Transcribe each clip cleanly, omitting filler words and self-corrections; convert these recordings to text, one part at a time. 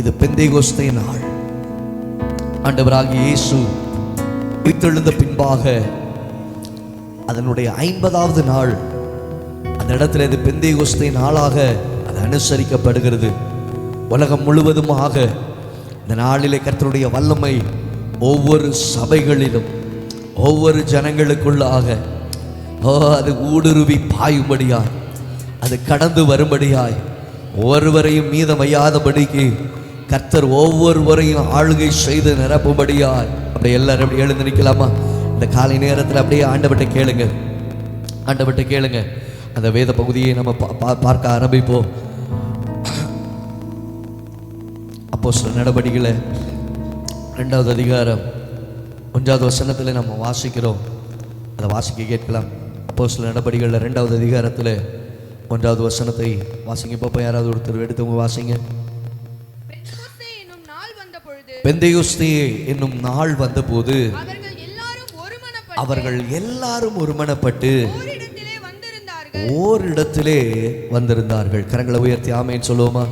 இது பெந்தேகோஸ்தே நாள். ஆண்டவராகிய இயேசு உயிர்த்தெழுந்த பின்பாக அதனுடைய 50வது நாள் அந்த இடத்துல இது பெந்தேகோஸ்தே நாளாக அது அனுசரிக்கப்படுகிறது. உலகம் முழுவதுமாக இந்த நாளிலே கர்த்தருடைய வல்லமை ஒவ்வொரு சபைகளிலும் ஒவ்வொரு ஜனங்களுக்குள்ளாக அது ஊடுருவி பாயும்படியாய், அது கடந்து வரும்படியாய், ஒருவரையும் மீதமையாதபடிக்கு கர்த்தர் ஒவ்வொருவரையும் ஆளுகை செய்து நிரப்பும்படியாய். அப்படியே எல்லாரும் அப்படி எழுந்து நிற்கலாமா? இந்த காலை நேரத்தில் அப்படியே ஆண்டவர்கிட்ட கேளுங்க, ஆண்டவர்கிட்ட கேளுங்க. அந்த வேத பகுதியை நம்ம பார்க்க ஆரம்பிப்போம். அப்போஸ்தலர் நடபடிகளை 2வது அதிகாரம் 1வது வசனத்தில் நம்ம வாசிக்கிறோம். அதை வாசிக்க கேட்கலாம். அப்போஸ்தலர் நடபடிகளில் 2வது அதிகாரத்தில் 1வது வசனத்தை வாசிங்க பார்ப்போம். யாராவது ஒருத்தர் எடுத்தவங்க வாசிங்க. பெந்தேகோஸ்தே என்னும் நாள் வந்தபோது அவர்கள் எல்லாரும் ஒருமனப்பட்டு ஓரிடத்திலே வந்திருந்தார்கள். கரங்களை உயர்த்தி ஆமென் சொல்லுவோமா?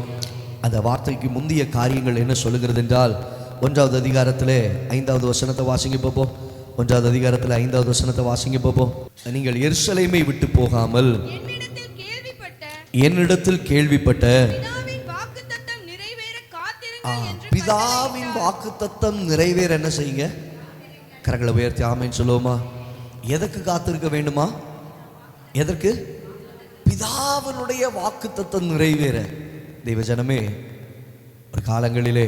அந்த வார்த்தைக்கு முந்தைய காரியங்கள் என்ன சொல்லுகிறது என்றால் 1வது அதிகாரத்தில் 5வது வசனத்தை வாசிங்க பார்ப்போம். 1வது அதிகாரத்தில் 5வது வசனத்தை வாசிங்க பார்ப்போம். நீங்கள் எருசலேமை விட்டு போகாமல் என்னிடத்தில் கேள்விப்பட்ட பிதாவின் வாக்குத்தத்தம் நிறைவேற என்ன செய்யுங்க? கரங்களை உயர்த்தி ஆமென் சொல்லுவோமா? எதற்கு காத்திருக்க வேண்டுமா? எதற்கு? பிதாவினுடைய வாக்குத்தத்தம் நிறைவேற. தெய்வ ஜனமே, ஒரு காலங்களிலே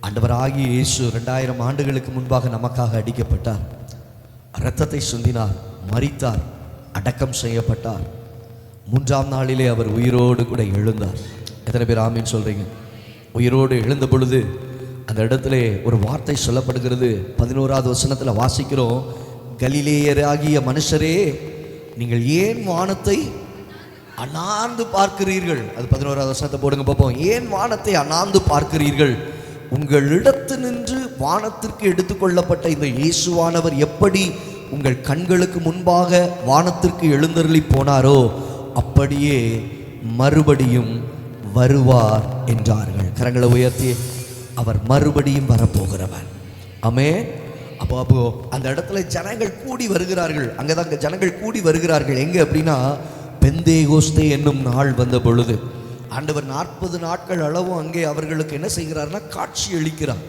ஆண்டவராகிய இயேசு 2000 ஆண்டுகளுக்கு முன்பாக நமக்காக அடிக்கப்பட்டார், இரத்தத்தை சிந்தினார், மரித்தார், அடக்கம் செய்யப்பட்டார். 3ஆம் நாளிலே அவர் உயிரோடு கூட எழுந்தார். எத்தனை பேர் ஆமீன் சொல்றீங்க? உயிரோடு எழுந்த பொழுது அந்த இடத்துல ஒரு வார்த்தை சொல்லப்படுகிறது. 11வது வசனத்தில் வாசிக்கிறோம், கலிலேயராகிய மனுஷரே, நீங்கள் ஏன் வானத்தை அண்ணாந்து பார்க்கிறீர்கள்? அது 11வது வசனத்தை போடுங்க பார்ப்போம். ஏன் வானத்தை அண்ணாந்து பார்க்கிறீர்கள்? உங்களிடத்து நின்று வானத்திற்கு எடுத்துக்கொள்ளப்பட்ட இந்த இயேசுவானவர் எப்படி உங்கள் கண்களுக்கு முன்பாக வானத்திற்கு எழுந்தருளி போனாரோ அப்படியே மறுபடியும் வருவார் என்றார்கள். கரங்களை உயர்த்தி, அவர் மறுபடியும் வரப்போகிறவர். ஆமென். அப்போ அந்த இடத்துல ஜனங்கள் கூடி வருகிறார்கள். அங்கதான் ஜனங்கள் கூடி வருகிறார்கள். எங்க அப்படின்னா, பெந்தேகோஸ்தே என்னும் நாள் வந்த பொழுது ஆண்டவர் 40 நாட்கள் அளவும் அங்கே அவர்களுக்கு என்ன செய்கிறார்னா, காட்சி அளிக்கிறார்.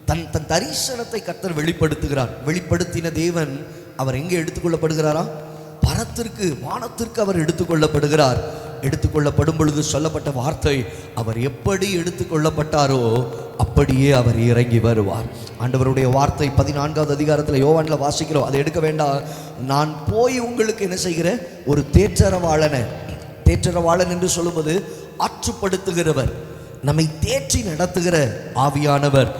தன் தரிசனத்தை கர்த்தர் வெளிப்படுத்துகிறார். வெளிப்படுத்தின தேவன் அவர் எங்கே எடுத்துக்கொள்ளப்படுகிறாரா? பரத்திற்கு, வானத்திற்கு அவர் எடுத்துக்கொள்ளப்படுகிறார். எடுத்துக்கொள்ளப்படும் பொழுது சொல்லப்பட்ட வார்த்தை, அவர் எப்படி எடுத்துக்கொள்ளப்பட்டாரோ அப்படியே அவர் இறங்கி வருவார். ஆண்டவருடைய வார்த்தை 14வது அதிகாரத்தில் யோவானில் வாசிக்கிறோம். அதை எடுக்க வேண்டாம். நான் போய் உங்களுக்கு என்ன செய்கிறேன்? ஒரு தேற்றரவாளனை, தேற்றரவாளன் என்று சொல்லுவது ஆற்றுப்படுத்துகிறவர், நம்மை தேற்றி நடத்துகிற ஆவியானவர்.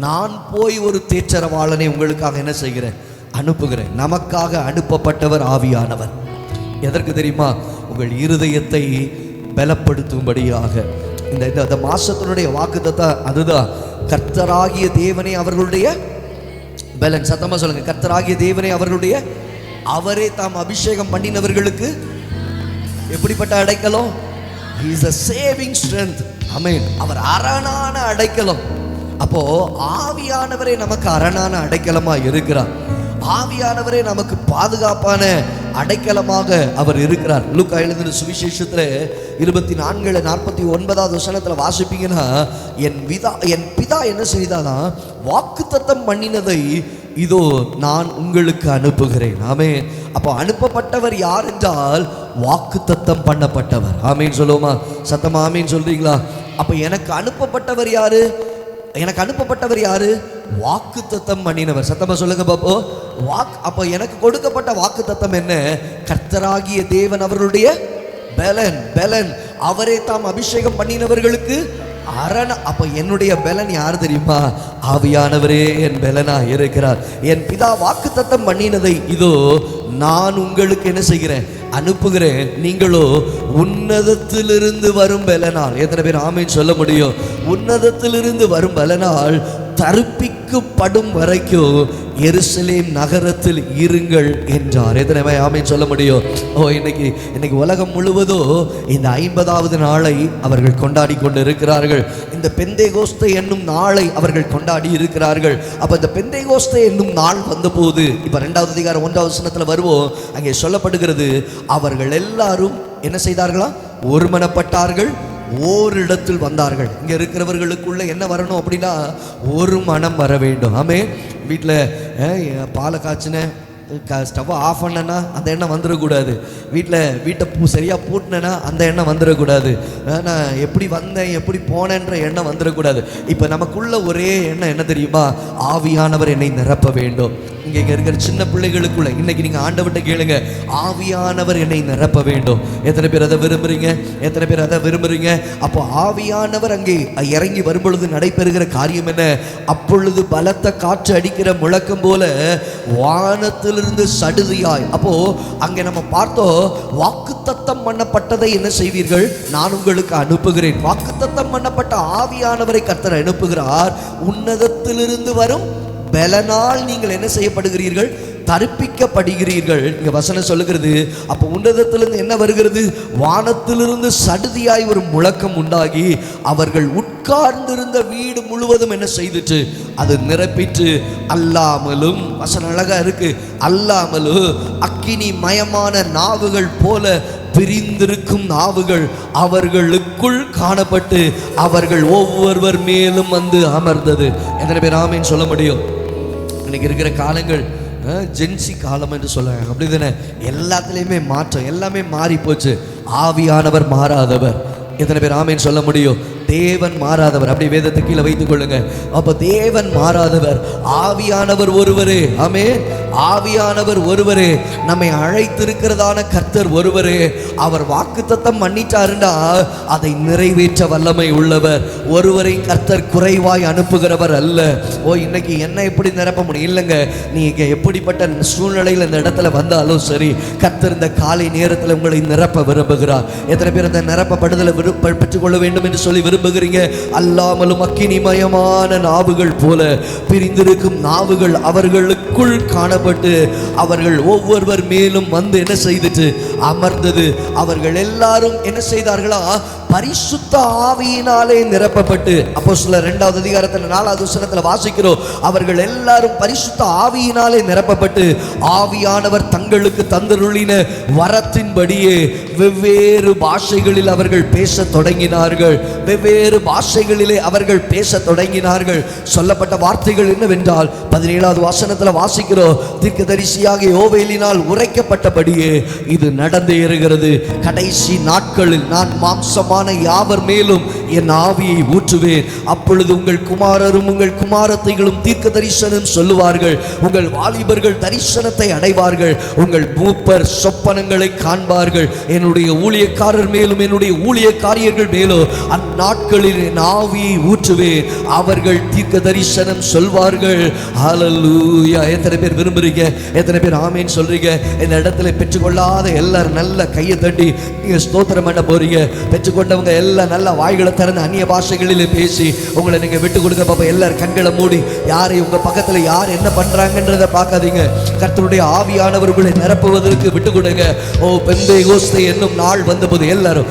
நான் போய் ஒரு தேற்றரவாளனை உங்களுக்காக என்ன செய்கிறேன்? அனுப்புகிறேன். நமக்காக அனுப்பப்பட்டவர் ஆவியானவர். எதற்கு தெரியுமா? உங்கள் இருதயத்தை பலப்படுத்தும்படியாக. இந்த மாசத்தினுடைய வாக்குத்தத்தம் அதுதான். கர்த்தராகிய தேவனே அவர்களுடைய பலன். சத்தமா சொல்லுங்க, கர்த்தராகிய தேவனே அவர்களுடைய, அவரே தாம் அபிஷேகம் பண்ணினவர்களுக்கு எப்படிப்பட்ட அடைக்கலம்? He is a saving strength. ஆமென். அவர் அரணான அடைக்கலம். அப்போ ஆவியானவரே நமக்கு அரணான அடைக்கலமா இருக்கிறார். ஆவியானவரே நமக்கு பாதுகாப்பான அடைக்கலமாக அவர் இருக்கிறார். லூக்கா எழுதின சுவிசேஷத்துல 24:49 வசனத்துல வாசிப்பீங்கன்னா, என் பிதா என்ன செய்தானா, வாக்குத்தத்தம் பண்ணினதை இதோ நான் உங்களுக்கு அனுப்புகிறேன். ஆமென். அப்போ அனுப்பப்பட்டவர் யார் என்றால், வாக்குத்தத்தம் பண்ணப்பட்டவர். ஆமென் சொல்லுவோமா? சத்தமா ஆமென் சொல்றீங்களா? அப்ப எனக்கு அனுப்பப்பட்டவர் யாரு? எனக்கு அனுப்பப்பட்டவர் யாரு? வாக்குத்தத்தம் பண்ணினவர். சத்தமா சொல்லுங்க பாப்போ. அப்போ எனக்கு கொடுக்கப்பட்ட வாக்குத்தத்தம் என்ன? கர்த்தராகிய தேவன் அவர்களுடைய பலன். அவரே தாம் அபிஷேகம் பண்ணினவர்களுக்கு அரண். அப்ப என்னுடைய பலன் யார் தெரியுமா? ஆவியானவரே என் பலனா இருக்கிறார். என் பிதா வாக்குத்தத்தம் பண்ணினதை இதோ நான் உங்களுக்கு என்ன செய்கிறேன்? அனுப்புகிறேன். நீங்களோ உன்னதத்திலிருந்து வரும் பலனால். எத்தனை பேர் ஆமென் சொல்ல முடியும்? உன்னதத்திலிருந்து வரும் பலனால் தரிப்பிக்கப்படும் வரைக்கும் எருசலேம் நகரத்தில் இருங்கள் என்றார். எத்தனை ஆமென் சொல்ல முடியும்? இன்னைக்கு உலகம் முழுவதும் இந்த 50வது நாளை அவர்கள் கொண்டாடி கொண்டு இருக்கிறார்கள். இந்த பெந்தேகோஸ்தே என்னும் நாளை அவர்கள் கொண்டாடி இருக்கிறார்கள். அப்ப இந்த பெந்தேகோஸ்தே என்னும் நாள் வந்தபோது, இப்ப 2வது அதிகாரம் 1வது வசனத்துல வருவோம். அங்கே சொல்லப்படுகிறது, அவர்கள் எல்லாரும் என்ன செய்தார்களா? ஒருமனப்பட்டார்கள், ஓரிடத்தில் வந்தார்கள். இங்க இருக்கிறவர்களுக்குள்ள என்ன வரணும் அப்படின்னா, ஒரு மனம் வர வேண்டும். ஆமே. வீட்டில் பாலை காய்ச்சின ஸ்டவ்வை ஆஃப் பண்ணனா அந்த எண்ணம் வந்துடக்கூடாது. வீட்டை சரியாக பூட்டினேன்னா அந்த எண்ணம் வந்துடக்கூடாது. நான் எப்படி வந்தேன் எப்படி போனேன்ற எண்ணம் வந்துடக்கூடாது. இப்போ நமக்குள்ள ஒரே எண்ணம் என்ன தெரியுமா? ஆவியானவர் என்னை நிரப்ப வேண்டும். இங்கே இருக்கிற சின்ன பிள்ளைகளுக்குள்ள இன்னைக்கு நீங்கள் ஆண்டவர்கிட்ட கேளுங்க, ஆவியானவர் என்னை நிரப்ப வேண்டும். எத்தனை பேர் அதை விரும்புறீங்க? எத்தனை பேர் அதை விரும்புறீங்க? அப்போ ஆவியானவர் அங்கே இறங்கி வரும்பொழுது நடைபெறுகிற காரியம் என்ன? அப்பொழுது பலத்த காற்று அடிக்கிற முழக்கம் போல வானத்திலிருந்து சடுதியாய். அப்போ அங்கே நம்ம பார்த்தோம், வாக்குத்தத்தம் பண்ணப்பட்டதை என்ன செய்வீர்கள்? நான் உங்களுக்கு அனுப்புகிறேன். வாக்குத்தத்தம் பண்ணப்பட்ட ஆவியானவரை கர்த்தர் அனுப்புகிறார். உன்னதத்திலிருந்து வரும் பலனால் நீங்கள் என்ன செய்யப்படுகிறீர்கள்? தரிப்பிக்கப்படுகிறீர்கள். இங்க வசனம் சொல்லுகிறது, அப்போ உன்னதத்திலிருந்து என்ன வருகிறது? வானத்திலிருந்து சடுதியாய் ஒரு முழக்கம் உண்டாகி அவர்கள் உட்கார்ந்திருந்த வீடு முழுவதும் என்ன செய்துட்டு அது நிரப்பிட்டு, அல்லாமலும், வசனம் அழகா இருக்கு, அல்லாமலும் அக்கினி மயமான நாவுகள் போல பிரிந்திருக்கும் நாவுகள் அவர்களுக்குள் காணப்பட்டு அவர்கள் ஒவ்வொருவர் மேலும் வந்து அமர்ந்தது. எத்தனை பேர் ஆமென் சொல்ல முடியும்? இன்னைக்கு இருக்கிற காலங்கள் ஜென்சி காலம் என்று சொல்லுவாங்க, அப்படி தானே? எல்லாத்துலேயுமே மாற்றம், எல்லாமே மாறி போச்சு. ஆவியானவர் மாறாதவர். எத்தனை பேர் ஆமென் சொல்ல முடியும்? தேவன் மாறாதவர். அப்படி வேதத்தை கீழே வைத்துக் கொள்ளுங்க. அப்ப தேவன் மாறாதவர், ஆவியானவர் ஒருவரே. ஆமென். ஆவியானவர் ஒருவரே. நம்மை அழைத்திருக்கிறதான கர்த்தர் ஒருவரே. அவர் வாக்குத்தத்தம் பண்ணிட்டாருன்னா அதை நிறைவேற்ற வல்லமை உள்ளவர். ஒருவரை கர்த்தர் குறைவாய் அனுப்புகிறவர் அல்ல. இன்னைக்கு என்ன எப்படி நிரப்ப முடியும்? இல்லைங்க, நீங்க எப்படிப்பட்ட சூழ்நிலையில் இந்த இடத்துல வந்தாலும் சரி, கர்த்தர் இந்த காலை நேரத்தில் உங்களை நிரப்ப விரும்புகிறார். எத்தனை பேர் இந்த நிரப்பப்படுதலை பெற்றுக்கொள்ள வேண்டும் என்று சொல்லி விரும்புகிறீங்க? அல்லாமலும் அக்கினிமயமான நாவுகள் போல பிரிந்திருக்கும் நாவுகள் அவர்களுக்குள் காணப்பட்டு அவர்கள் ஒவ்வொருவர் மேலும் வந்து என்ன செய்துட்டு அமர்ந்தது. அவர்கள் எல்லாரும் என்ன செய்தார்களா? பரிசுத்த ஆவியினாலே நிரப்பப்பட்டு, அப்போஸ்தலர் 2வது அதிகாரத்தில் 4வது வசனத்தில் வாசிக்கிறோம், அவர்கள் எல்லாரும் பரிசுத்த ஆவியினாலே நிரப்பப்பட்டு ஆவியானவர் தங்களுக்கு தந்தருளின வரத்தின்படியே வெவ்வேறு பாஷைகளில் அவர்கள் பேச தொடங்கினார்கள். வெவ்வேறு பாஷைகளிலே அவர்கள் பேச தொடங்கினார்கள். சொல்லப்பட்ட வார்த்தைகள் என்னவென்றால் 17வது வசனத்தில் வாசிக்கிறோம், தீர்க்கதரிசியாக யோவேலினால் உரைக்கப்பட்டபடியே இது நடந்தே இருக்கிறது. கடைசி நாட்களில் நான் மாம்சமான யாவர் மேலும் என் ஆவியை ஊற்றுவேன். அப்பொழுது உங்கள் குமாரரும் உங்கள் குமாரத்தைகளும் தீர்க்க தரிசனம் சொல்லுவார்கள். உங்கள் வாலிபர்கள் தரிசனத்தை அடைவார்கள். உங்கள் மூப்பர் சொப்பனங்களை காண்பார்கள். என்னுடைய ஊழியக்காரர் மேலும் என்னுடைய ஊழியக்காரியர்கள் மேலும் அந்நாட்களில் என் ஆவியை ஊற்றுவேன். அவர்கள் தீர்க்க தரிசனம் சொல்வார்கள். ஹல்லேலூயா. எத்தனை பேர் விரும்புறீங்க? எத்தனை பேர் ஆமென் சொல்றீங்க? இந்த இடத்துல பெற்றுக்கொள்ளாத எல்லாரும் நல்ல கையை தட்டி நீங்க ஸ்தோத்திரம் பண்ண போறீங்க. பெற்றுக்கொண்டவங்க எல்லாம் நல்ல வாய்களை திறந்து அந்நிய பாஷைகளிலே பேசி உங்களை நீங்க விட்டு கொடுக்க பாப்பா. எல்லாரும் கண்களை மூடி, யாரை உங்க பக்கத்துல யார் என்ன பண்றாங்கன்றதை பார்க்காதீங்க. கர்த்தருடைய ஆவியானவர்களை நிரப்புவதற்கு விட்டு கொடுங்க. பெந்தேகோஸ்தே என்னும் நாள் வந்தபோது எல்லாரும்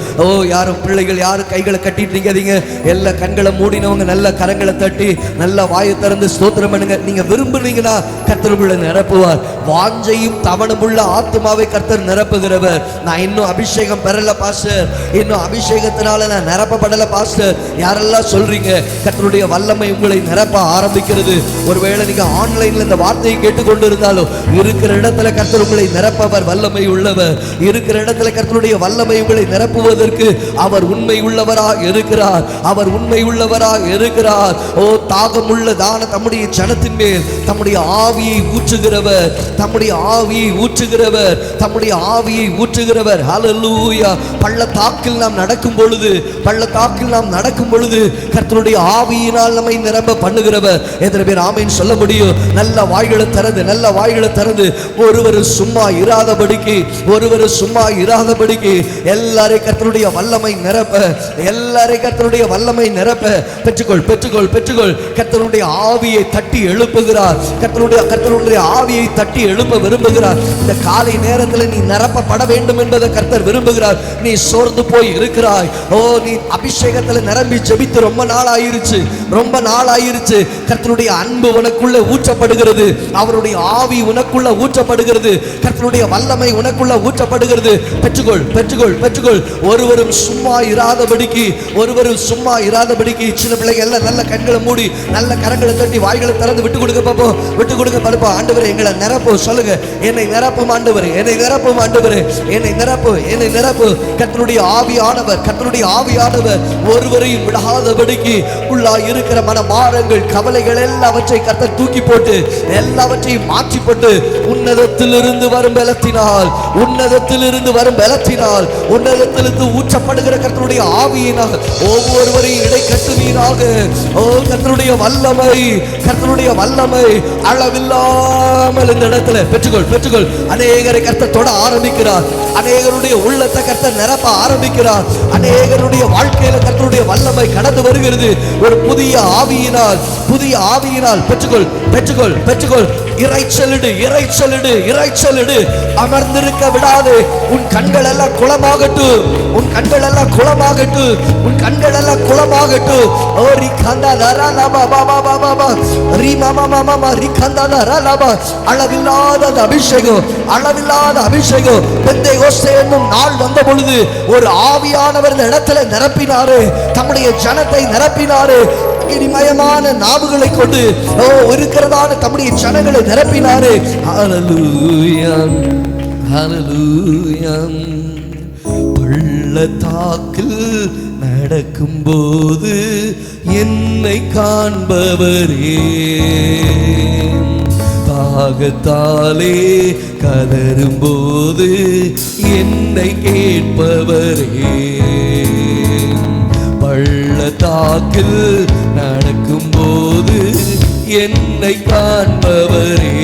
யாரும் பிள்ளைகள் யாரும் கைகளை கட்டிட்டு நிக்காதீங்க. எல்லா கண்களை மூடினவங்க நல்ல கரங்களை தட்டி நல்ல வாயை திறந்து ஸ்தோத்திரம் பண்ணுங்க. நீங்க விரும்புனீங்கன்னா கர்த்தருக்குள்ள நிரப்புவார். வாஞ்சையும் தவணமுள்ள ஆத்துமாவை கர்த்தர் நிரப்புகிறவர். நான் இன்னும் அபிஷேகம் பெறல பாஸ்டர், இன்னும் அபிஷேகத்தினால நான் நிரப்பப்படல பாஸ்டர், யாரெல்லாம் சொல்றீங்க? கர்த்தருடைய வல்லமை உங்களை நிரப்ப ஆரம்பிக்கிறது. ஒருவேளை நீங்க ஆன்லைன்ல இந்த வார்த்தையை கேட்டுக்கொண்டு இருந்தாலும் இருக்கிற இடத்துல கர்த்தர் உங்களை நிரப்பவர் வல்லமை உள்ளவர். இருக்கிற இடத்துல கர்த்தருடைய வல்லமை உங்களை நிரப்புவதற்கு அவர் உண்மை உள்ளவராக இருக்கிறார். அவர் உண்மை உள்ளவராக இருக்கிறார். தாகமுள்ள தான தம்முடைய ஜனத்தின் மேல் தம்முடைய ஆவியை ஊற்றுகிறவர். தம்முடைய ஆவியை ஊற்றுகிறவர். தம்முடைய ஆவியை ஊற்றுகிறவர். ஹல்லேலூயா. பள்ளத்தாக்கில் நாம் நடக்கும் பொழுது கர்த்தருடைய ஆவியினால் நம்மை நிரம்ப பண்ணுகிறவர். எத்தனை பேர் ஆமென் சொல்ல முடியும்? நல்ல வாய்களை திறந்து ஒருவர் சும்மா இராதபடிக்கு இராதபடிக்கு எல்லாரையும் கர்த்தருடைய வல்லமை நிரப்ப, எல்லாரையும் கர்த்தருடைய வல்லமை நிரப்ப. பெற்றுக்கொள் பெற்றுக்கொள் பெற்றுக்கொள். கர்த்தருடைய ஆவியை தட்டி எழுப்புகிறார். கர்த்தருடைய ஆவியை தட்டி எழுப்ப விரும்புகிறார். இந்த காலை நேரத்தில் நீ நிரப்பப்பட வேண்டும் என்பதை கர்த்தர் விரும்புகிறார். நீ சோர்ந்து போய் இருக்கிறாய். ஓ, நீ அபிஷேகத்தில் நிரம்பி ஜெபித்து ரொம்ப நாள் ஆயிருச்சு, ரொம்ப நாள் ஆயிருச்சு. கர்த்தருடைய அன்பு உனக்குள்ள ஊற்றப்படுகிறது. அவருடைய ஆவி உனக்குள்ள ஊற்றப்படுகிறது. கர்த்தருடைய வல்லமை உனக்குள்ள ஊற்றப்படுகிறது. பெற்றுக்கொள் பெற்றுக்கொள் பெற்றுக்கொள். ஒருவரும் சும்மா இராதபடிக்கு, ஒருவரும் சும்மா இராதபடிக்கு. சின்ன பிள்ளைங்க எல்லாம் நல்ல கண்களை மூடி நல்ல கரங்களை தட்டி வாய்களை திறந்து விட்டு கொடுக்க பார்ப்போம். விட்டு கொடுக்க பார்ப்போம். ஆண்டவரே எங்களை நிரப்பு. சொல்லுங்க, என்னை நிரப்பும் ஆண்டவரே, என்னை நிரப்பும் ஆண்டவரே, என்னை நிரப்பு, என்னை நிரப்பு. கர்த்தருடைய ஆவியானவர், கர்த்தருடைய ஆவியானவர் ஒருவரையும் விடாதபடிக்கு உள்ளாய் இருக்கிற மனபாரங்கள், கவலைகள் எல்லாவற்றை கர்த்தர் தூக்கி போட்டு எல்லாவற்றையும் மாற்றி போட்டு உன்னதத்திலிருந்து வரும் பலத்தினால், உன்னதத்திலிருந்து வரும் பலத்தினால், உன்னதத்திலிருந்து ஊற்றப்படுகிற கர்த்தருடைய ஆவியினால் ஒவ்வொருவரையும் இடை கட்டுவீராக. ஓ, கர்த்தருடைய வல்லமை, கர்த்தருடைய வல்லமை அளவில்லாமல் இந்த இடத்துல பெற்றுக்கொள் பெற்றுக்கொள். அநேகரை கர்த்தர் தொட ஆரம்பிக்கிறார். அநேகருடைய உள்ளத்தை கர்த்தர் நிரப்ப ஆரம்பிக்கிறார். அநேகருடைய வாழ்க்கையில கர்த்தருடைய வல்லமை கடந்து வருகிறது. ஒரு புதிய ஆவியினால், புதிய ஆவியினால் பெற்றுக்கொள் பெற்றுக்கொள் பெற்றுக்கொள். இறைச்சலிடு இறைச்சலிடு இறைச்சலிடு. அமர்ந்திருக்க விடாது. உன் கண்கள் எல்லாம் குளமாகட்டும், உன் கண்கள் எல்லாம் குளமாகட்டும், உன் கண்கள் எல்லாம் குளமாகட்டும். ஓ ரிகந்தா தரலபா பாபா பாபா ரிமாமா மாமா ரிகந்தா தரலபா. அளவில்லாத அபிஷேகம், அளவில்லாத அபிஷேகம். பெந்தேகோஸ்தே என்னும் நாள் வந்த பொழுது ஒரு ஆவியானவர் இந்த இடத்துல நிரப்பினாரு. தம்முடைய ஜனத்தை நிரப்பினாரு. இனிமயமான நாவுகளை கொண்டு இருக்கிறதான தம்முடைய ஜனங்களை நிரப்பினாரு. ஹல்லேலூயா ஹல்லேலூயா. பள்ளத்தாக்கில் நடக்கும்போது என்னை காண்பவரே, தாகத்தாலே கதறும்போது என்னை கேட்பவரே, பள்ளத்தாக்கில் நடக்கும்போது என்னை காண்பவரே,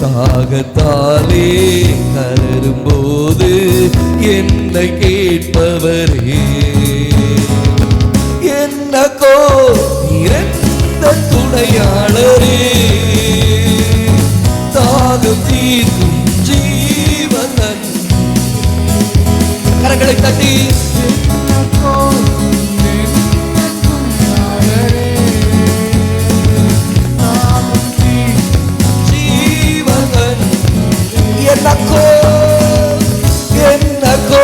தாகத்தாலே கதறும்போது என்னை கேட்பவரே. என்னக்கோ இறந்த துணையாளரே, தாகம் தீர்க்கும் ஜீவன். கரங்களை தட்டி என்னக்கோ என்னக்கோ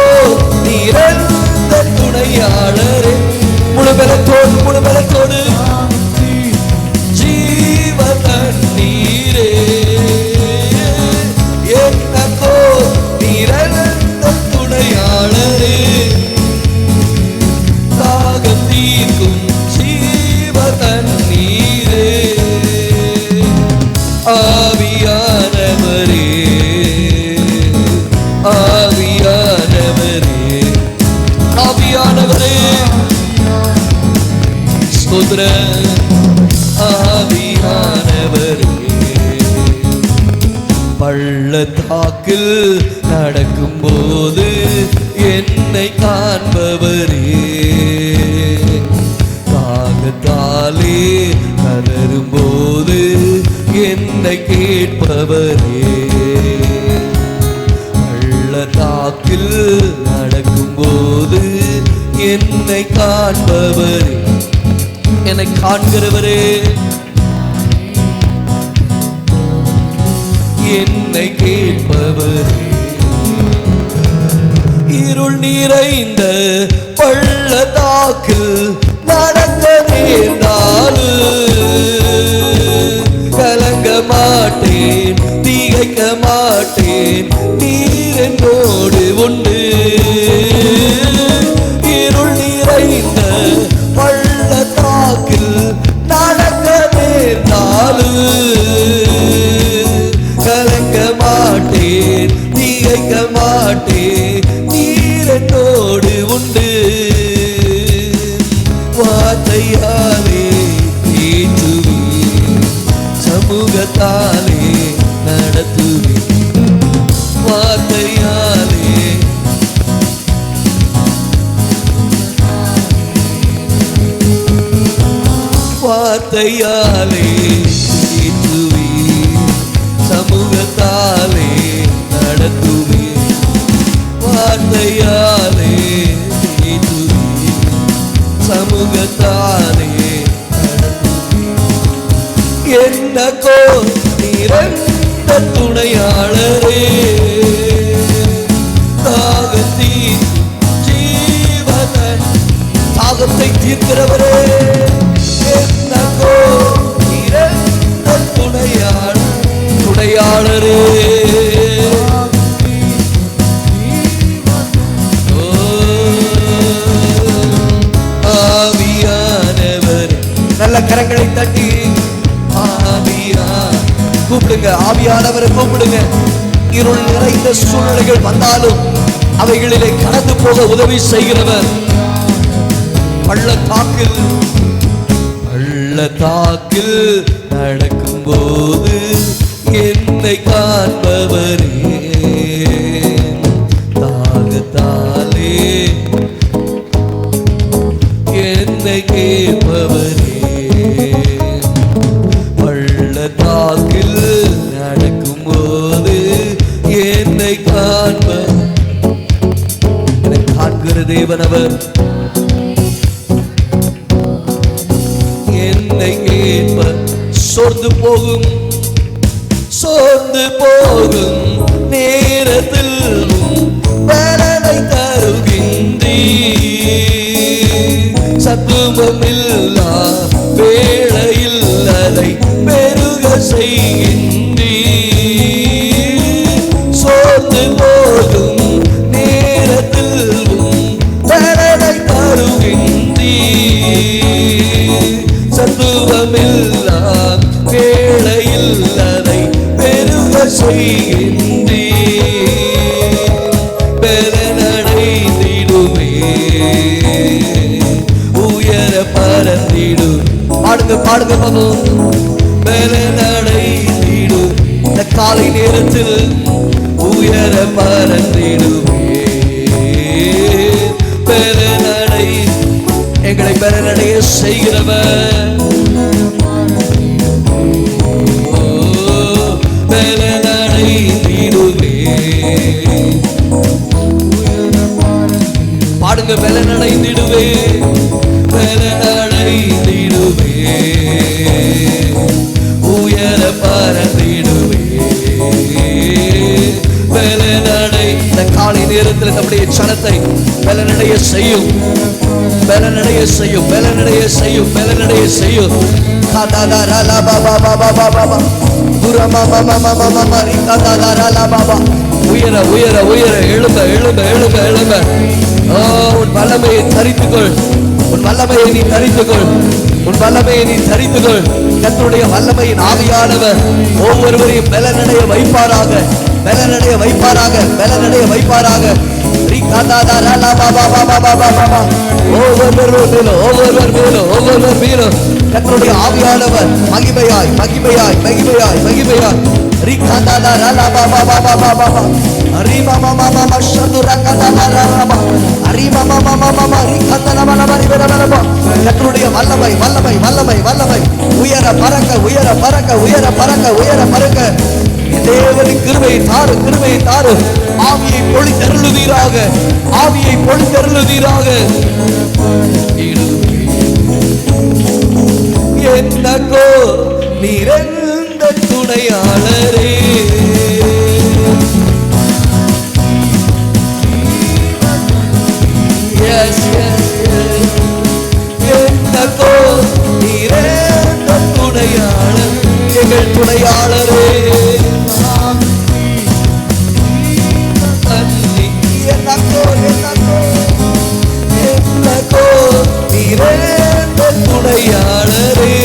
நிரந்த துணையாளரே. முழு பலத்தோடு முழு பலத்தோடு ஜீவன் நீரே. என்னக்கோ நிரந்த துணையாளரே, தாகம் தீர்க்கும் ஜீவன் நீரே. ஆவியானவரே ஆவியானவரே ஆவியானவரே ஸ்தோத்திரம். ஆவியானவரே, பள்ளத்தாக்கில் நடக்கும்போது என்னை காண்பவரே, தாகத்தாலே கதறும்போது என்னை கேட்பவரே, பள்ளத்தாக்கில் நடக்கும்போது என்னை காண்பவரே, என்னை காண்கிறவரே, என்னை கேட்பவரே. இருள் நிறைந்த பள்ளத்தாக்கில் நடக்க நேர்ந்தாலும் கலங்க மாட்டேன், திகைக்க மாட்டேன், நீர் என்னோடு உண்டு. இருள் நிறைந்த பள்ளத்தாக்கில் நடக்க நேர்ந்தாலும் கலங்க மாட்டேன், திகைக்க மாட்டேன், நீர் என்னோடு உண்டு. வார்த்தையாலே ஏற்றுவேன், சமூகத்தாலே நடத்துவேன், வார்த்தையாலே வார்த்தையாலே ஏற்றுவே, சமூகத்தாலே நடத்துவே, வார்த்தையாலே ஏற்றுவே, சமூகத்தாலே நடத்துவே. என்னக்கோ நிரந்த துணையாளரே, தாகத்தை தீர்க்கிறவரே, என்னக்கோ நிரந்த துணையாளரே, ஆவியானவர். நல்ல கரங்களை தட்டி ஆவியா கூப்பிடுங்க, ஆவியானவரை கூப்பிடுங்க. இருள் நிறைந்த சூழ்நிலைகள் வந்தாலும் அவைகளிலே கடந்து போக உதவி செய்கிறவர். பள்ளத்தாக்கில் நடக்கும் போது என்னை காண்பவரே, தாகத்தாலே என்னை கேட்பவரே, பள்ளத்தாக்கில் நடக்கும் போது என்னை காண்கிற தேவனவர், என்னை கேட்ப. சோர்ந்து போகும் நேரத்தில் பலனை தருகின்றீ, சத்துவமில்லா வேளையில் அதை பெருக செய்கின்றீ. சோர்ந்து போகும் நேரத்தில் பலனை தருகின்றீ, சத்துவமில்லா வேளையில் அதை பெருக செய்கின்றீ. பலனடைந்திடுவே, உயர பறந்திடு. பாடுங்க மகன். பலனடைந்திடு, இந்த காலை நேரத்தில் உயர பறந்திடுவே. பலனடை, எங்களை பலனடைய செய்கிறவர். பாடுங்க, பலனடைந்திடுவே, பலனடைந்திடுவே, உயர பறந்திடுவே. பலனடை, இந்த காலை நேரத்தில் நம்முடைய சனத்தை பலனடைய செய்யும், பலனடைய செய்யும், பலனடைய செய்யும், பலனடைய செய்யும். உயர உயர உயர எழும்ப எழும்ப எழும்ப எழும்ப. உன் வல்லமையை தரித்துக்கொள், உன் வல்லமையை நீ தரித்துக்கொள், உன் வல்லமையை நீ தரித்துக்கொள். கர்த்தருடைய வல்லமையின் ஆவியானவர் ஒவ்வொருவரையும் பலனடைய வைப்பாராக, பலனடைய வைப்பாராக, பலனடைய வைப்பாராக. ஒவ்வொருவர் மேலும் கர்த்தருடைய ஆவியானவர் மகிமையாய் மகிமையாய் மகிமையாய் மகிமையாய். கர்த்தருடைய வல்லமை வல்லமை வல்லமை வல்லமை. உயர பறக்க உயர பறக்க உயர பறக்க உயர பறக்க. தேவனின் கிருபையை தாரு, கிருபையை தாரு. ஆவியை பொழிந்தருளுவீராக, ஆவியை பொழிந்தருளுவீராக. என்னக்கோ நிரந்த துணையாளரே, என்னக்கோ நிரந்த துணையாளர், எங்கள் துணையாளரே. என்னக்கோ நிரந்த துணையாளரே,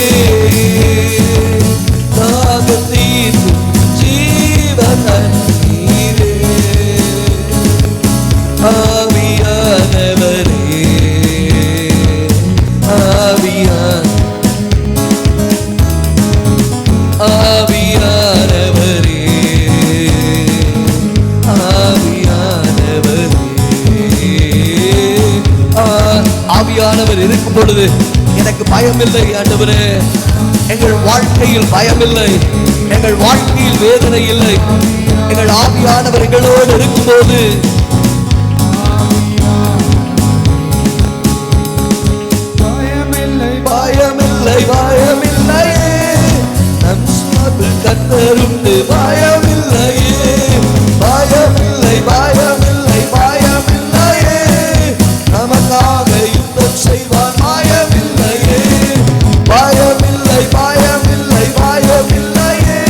எனக்கு பயமில்லை ஆண்டவரே. எங்கள் வாழ்க்கையில் பயமில்லை, எங்கள் வாழ்க்கையில் வேதனை இல்லை. எங்கள் ஆவியானவர் எங்களோடு இருக்கும்போது பயமில்லை, பயமில்லையே. நம் சார்பில் கர்த்தருண்டு, பயமில்லையே, பயமில்லை, பயமில்லை, பயமில்லையே. நமக்காக யுத்தம் செய்வார், பயமில்லையே, பயமில்லை, பயமில்லை, பயமில்லையே.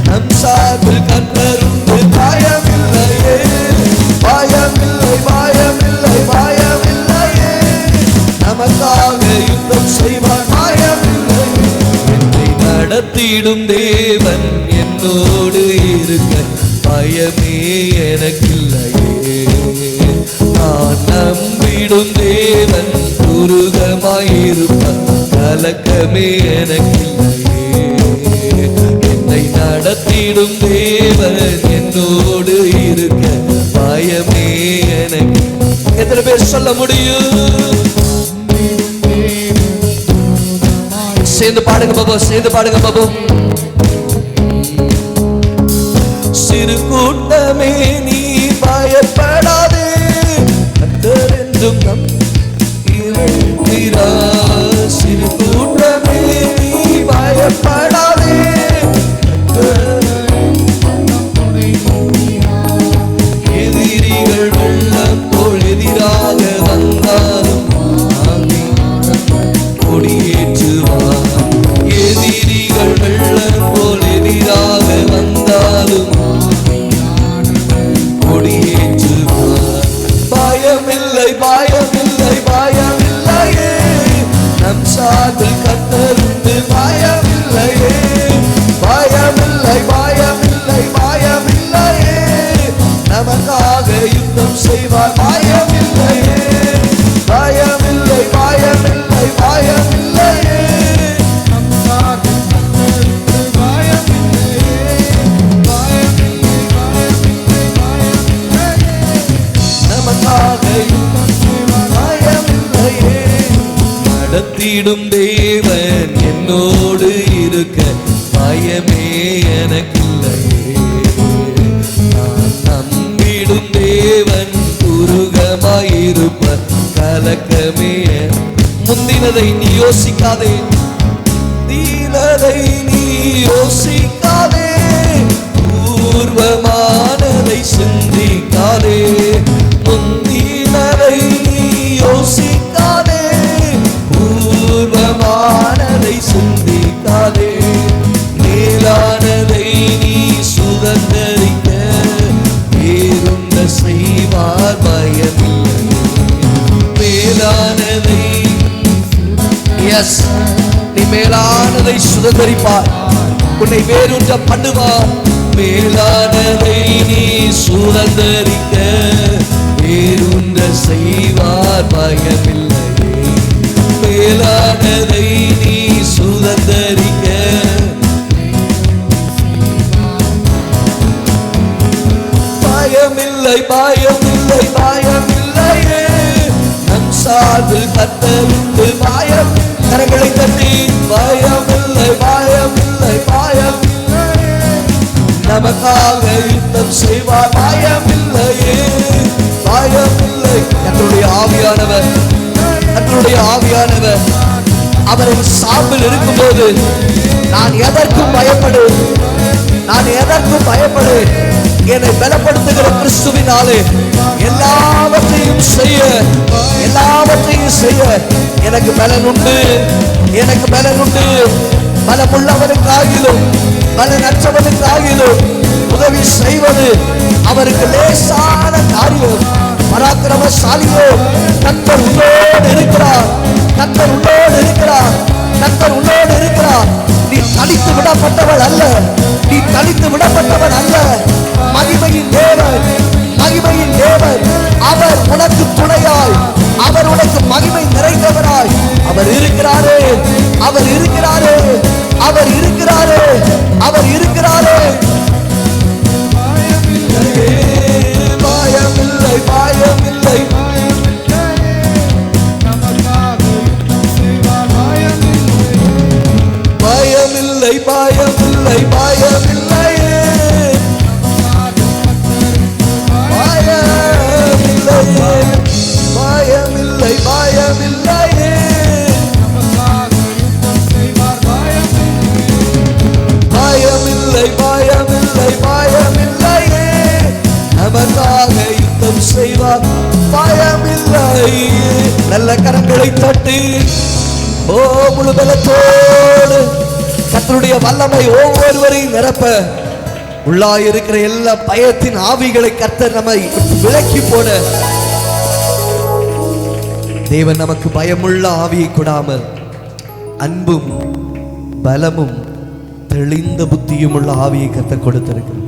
நம் சார்பில் கர்த்தருண்டு, பயமில்லையே, பயமில்லை, பயமில்லை, பயமில்லையே. நமக்காக யுத்தம் செய்வார், பயமில்லை. என்னை நடத்திடும் தேவன் என்னோடு இருக்க பயமே எனக்கில்லையே. நான் நம்பிடும் தேவன் துருகமாயிருப்ப கலக்கமே எனக்கில்லையே. என்னை நடத்திடும் தேவன் என்னோடு இருக்க பயமே எனக்கு. எத்தனை பேர் சொல்ல முடியும்? சேர்ந்து பாடுங்க பாபு, சேர்ந்து பாடுங்க பாபு. சிறு கூட்டமே நீ பயப்படாதே, கர்த்தர் என்றும் நம் இருக்கிறார். சிறு கூட்டமே நீ பயப்படாதே, எதிரிகள் வெள்ளம் போல் எதிராக வந்தாலும் கொடியேற்றுவார். எதிரிகள் வெள்ளம் போல் எதிராக வந்தாலும் கொடியேற்றுவார். பயமில்லை, பயமில்லை, பயமில்லையே. நம் சார்பில் கர்த்தருண்டு, பயமில்லையே, பயமில்லை, பயமில்லை, பயமில்லையே. நமக்காக யுத்தம் செய்வார், பயமில்லையே, பயமில்லை, பயமில்லை, பயமில்லையே. நமக்காக யுத்தம் செய்வார், பயமில்லையே. நடத்திடும் தேவன் என்னோடு இருக்க பயமே எனக்கில்லையே. நான் நம்பிடும் தேவன் துருகமாயிருப்ப கலக்கமே. முந்தினதை நீ யோசிக்காதே, தீனதை நீ யோசிக்காதே, பூர்வமானதை சிந்திக்காதே. முந்தினதை நீ யோசிக்காதே, பூர்வமானதை சிந்திக்காதே. மேலானதை நீ சுதந்தரிக்க வேறுண்ட செய்வார், பயமில்லை. மேலானதை நீ மேலானதை சுதந்தரிப்பார், உன்னை வேறொன்ற பண்ணுவார். மேலானதை நீ சுதந்தரிக்க வேறொன்ற செய்வார், பயமில்லையே. மேலானதை நீ சுதந்தரிக்க பயமில்லை, பயமில்லை, பயமில்லையே. நம் சார்பில் கர்த்தருண்டு, பயம். கரங்களை தட்டி பயமில்லை, பயமில்லை, பயமில்லையே. நமக்காக யுத்தம் செய்வார், பயமில்லையே, பயமில்லை. என்னுடைய ஆவியானவர், என்னுடைய ஆவியானவர் அவரின் சார்பில் இருக்கும்போது நான் எதற்கும் பயப்படு, நான் எதற்கும் பயப்படு. என்னை பலப்படுத்துகிற கிறிஸ்துவினாலே எல்லாவற்றையும் செய்ய, எல்லாவற்றையும் செய்ய எனக்கு பலன் உண்டு, எனக்கு பலன் உண்டு. பலமுள்ளவனுக்காகிலும் பலனற்றவனுக்காகிலும் உதவி செய்வது அவருக்கு லேசான காரியம். பராக்கிரமசாலியோ கர்த்தர் உன்னோடு இருக்கிறார், கர்த்தர் உன்னோடு இருக்கிறார், கர்த்தர் உன்னோடு இருக்கிறார். நீ தனித்து விடப்பட்டவள் அல்ல, நீ தனித்து விடப்பட்டவன் அல்ல. மகிமையின் தேவன், மகிமையின் தேவன் அவர் உனக்கு துணையாய், அவர் உனக்கு மகிமை நிறைந்தவராய் அவர் இருக்கிறாரே, அவர் இருக்கிறாரே, அவர் இருக்கிறாரே, அவர் இருக்கிறாரே. பயமில்லை, பயமில்லை, பயமில்லை பயமில்லை பயமில்லையே, பயமில்லையே, பயமில்லை பயமில்லையே, பயமில்லை பயமில்லை பயமில்லையே, நமக்காக யுத்தம் செய்வார் பயமில்லையே. நல்ல கரங்களை தட்டி ஓ முழு பலத்தோடு கர்த்தருடைய வல்லமை ஒவ்வொருவரையும் நிரப்ப, உள்ளாயிருக்கிற எல்லா பயத்தின் ஆவிகளை கர்த்தர் நம்மை விலக்கி போட, தேவன் நமக்கு பயமுள்ள ஆவியை கொடாமல் அன்பும் பலமும் தெளிந்த புத்தியும் உள்ள ஆவியை கர்த்தர் கொடுத்திருக்கிறார்.